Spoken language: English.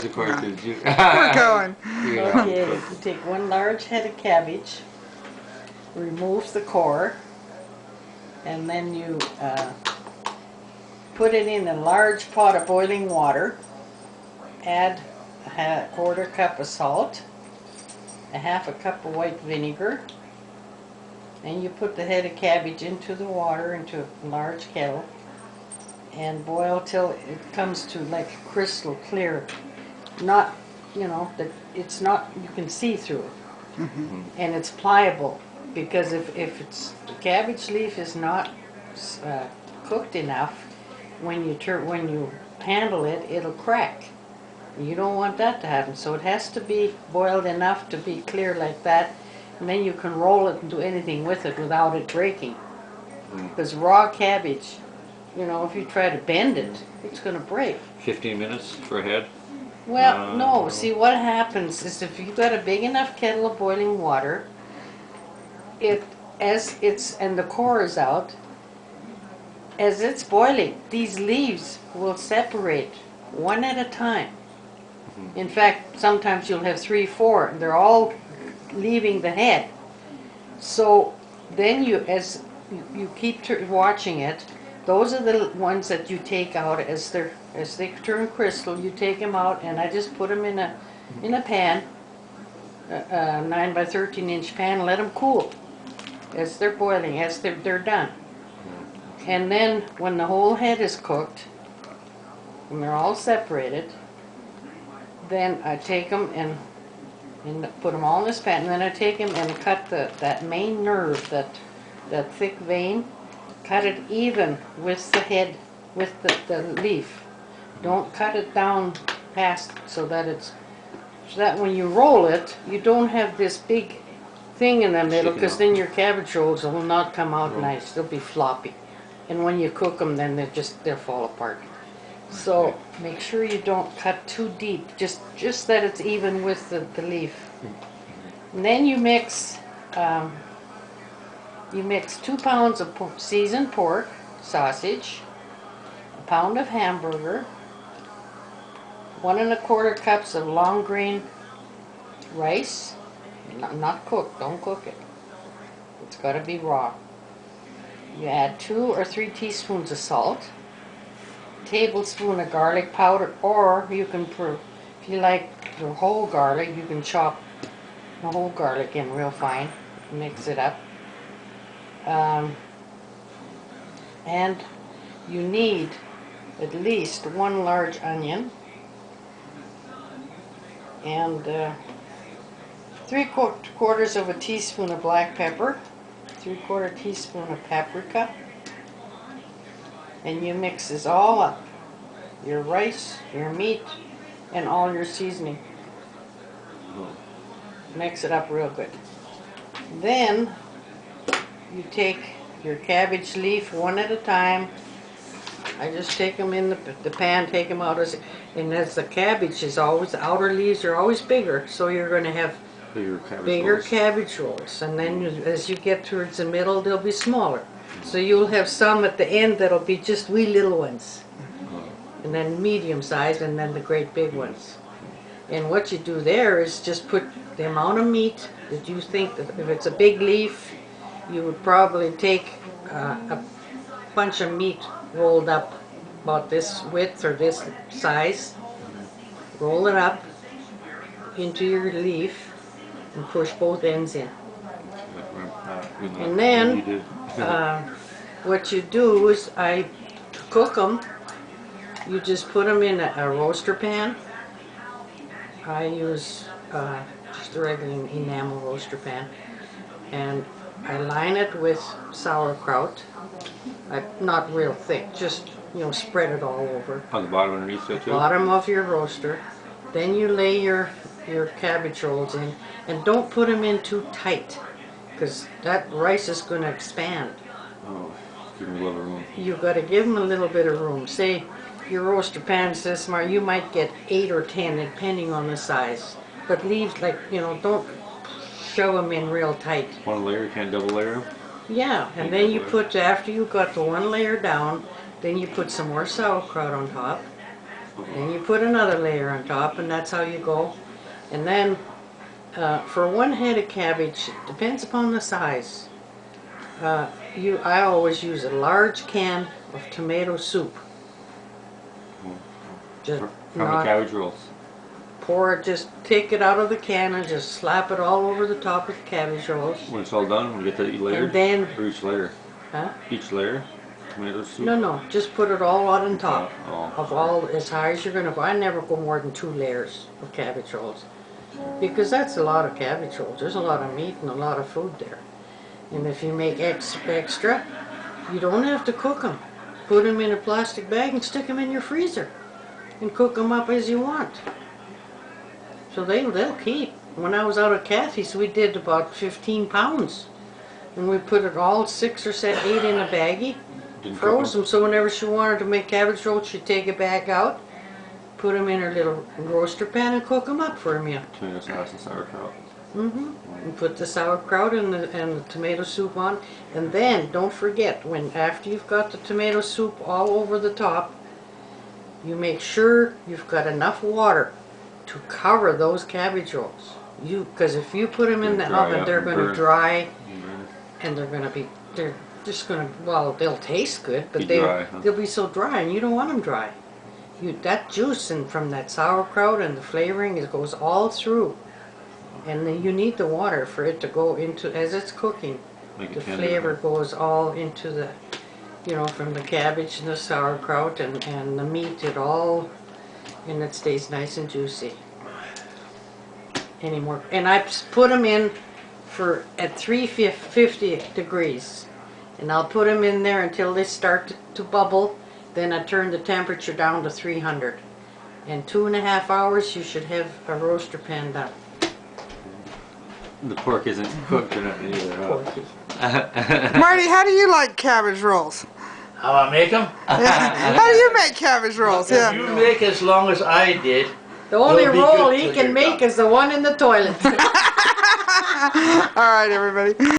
Yes, of course. We're going. Yeah. Okay, you take one large head of cabbage, remove the core, and then you put it in a large pot of boiling water. Add a quarter cup of salt, a half a cup of white vinegar, and you put the head of cabbage into the water, into a large kettle, and boil till it comes to like crystal clear. Not, you know, that it's not, you can see through it. And it's pliable, because if the cabbage leaf is not cooked enough, when you handle it, it'll crack. You don't want that to happen, so it has to be boiled enough to be clear like that, and then you can roll it and do anything with it without it breaking. Because raw cabbage, you know, if you try to bend it, it's going to break. 15 minutes for a head? Well, no, see what happens is if you've got a big enough kettle of boiling water, and the core is out, as it's boiling, these leaves will separate one at a time. In fact, sometimes you'll have 3, 4, and they're all leaving the head. So then as you keep watching it, those are the ones that you take out as they turn crystal. You take them out, and I just put them in a pan, a 9 by 13 inch pan. Let them cool as they're boiling, as they're done. And then when the whole head is cooked, and they're all separated, then I take them and put them all in this pan. And then I take them and cut that main nerve, that thick vein, cut it even with the head, with the leaf. Don't cut it down past so that when you roll it, you don't have this big thing in the middle, because then your cabbage rolls will not come out nice. They'll be floppy. And when you cook them, then they'll fall apart. So make sure you don't cut too deep, just that it's even with the leaf. And then you mix 2 pounds of seasoned pork, sausage, a pound of hamburger, 1 1/4 cups of long grain rice, not cooked, don't cook it. It's got to be raw. You add 2 or 3 teaspoons of salt, tablespoon of garlic powder, or you can, if you like the whole garlic, you can chop the whole garlic in real fine, mix it up. And you need at least 1 large onion, and 3/4 of a teaspoon of black pepper, 3/4 teaspoon of paprika, and you mix this all up, your rice, your meat, and all your seasoning. Mix it up real good. Then you take your cabbage leaf one at a time. I just take them in the pan, take them out, and as the cabbage is always, the outer leaves are always bigger, so you're going to have bigger cabbage rolls. And then as you get towards the middle, they'll be smaller. So you'll have some at the end that'll be just wee little ones, and then medium size, and then the great big ones. And what you do there is just put the amount of meat that you think, that if it's a big leaf, you would probably take a bunch of meat rolled up about this width or this size, roll it up into your leaf and push both ends in. And then what you do is, to cook them, you just put them in a roaster pan. I use just a regular enamel roaster pan, and I line it with sauerkraut. Not real thick, just, you know, spread it all over. On the bottom underneath that too? Bottom of your roaster. Then you lay your cabbage rolls in, and don't put them in too tight, because that rice is going to expand. Oh, give them a little room. You've got to give them a little bit of room. Say your roaster pan's this small, you might get 8 or 10 depending on the size. But leave, like, you know, don't shove them in real tight. One layer, you can't double layer them? Yeah, and then you put, after you got the 1 layer down, then you put some more sauerkraut on top. Then you put another layer on top, and that's how you go. And then for one head of cabbage, it depends upon the size. I always use a large can of tomato soup. Just How many cabbage rolls? pour it, just take it out of the can and just slap it all over the top of the cabbage rolls. When it's all done, we get that layered? And then, Or each layer? huh? Each layer? Tomato soup? No, just put it all out on top Oh. of all, as high as you're gonna go. I never go more than 2 layers of cabbage rolls, because that's a lot of cabbage rolls. There's a lot of meat and a lot of food there. And if you make extra, you don't have to cook them. Put them in a plastic bag and stick them in your freezer and cook them up as you want. So they'll keep. When I was out at Kathy's, we did about 15 pounds. And we put it all 6 or 8 in a baggie, froze them, so whenever she wanted to make cabbage rolls, she'd take it back out, put them in her little roaster pan and cook them up for a meal. Tomato sauce and sauerkraut. And put the sauerkraut and the tomato soup on. And then, don't forget, after you've got the tomato soup all over the top, you make sure you've got enough water to cover those cabbage rolls. Because if you put them in the oven, they're going to dry, and they're just going to, well, they'll taste good, but they'll be so dry, and you don't want them dry. That juice from that sauerkraut and the flavoring, it goes all through. And then you need the water for it to go into, as it's cooking, the flavor goes all into the, from the cabbage and the sauerkraut and the meat, and it stays nice and juicy. And I put them in at 350 degrees, and I'll put them in there until they start to bubble. Then I turn the temperature down to 300. In 2.5 hours, you should have a roaster pan done. The pork isn't cooked or nothing either, huh? Marty, how do you like cabbage rolls? How I make them? How do you make cabbage rolls? If you make as long as I did. The only It'll be roll good he till can you're make done. is the one in the toilet. All right, everybody.